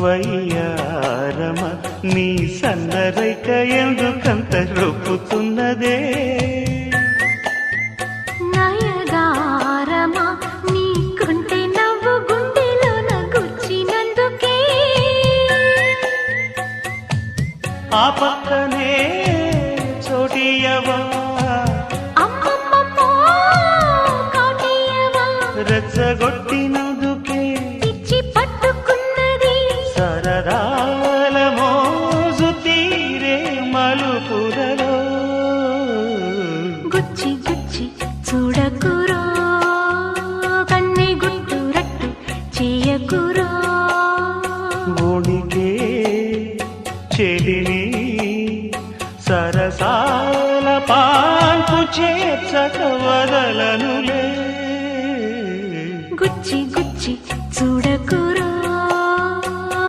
వయ్యారమ నీ సన్నరైక ఎందుకంత రొప్పుతున్నదే నయగారమా నీకుంటే నవ్వు గుండెలోన గుచ్చినందుకే ఆ పక్కనే చోటియవా అమ్మమ్మమ్మో కాటియవా రెచ్చగొట్టినందుకే పిచ్చి పట్టుకున్నది సరదాల మోజు తీరే మలుపులలో గుచ్చి గుచ్చి చూడకురో కన్నే గుట్టు రట్టు చేయకురో ఓడికే చెలిని సరసాల పాన్పు చేర్చక వదలనులే గుచ్చి గుచ్చి చూడ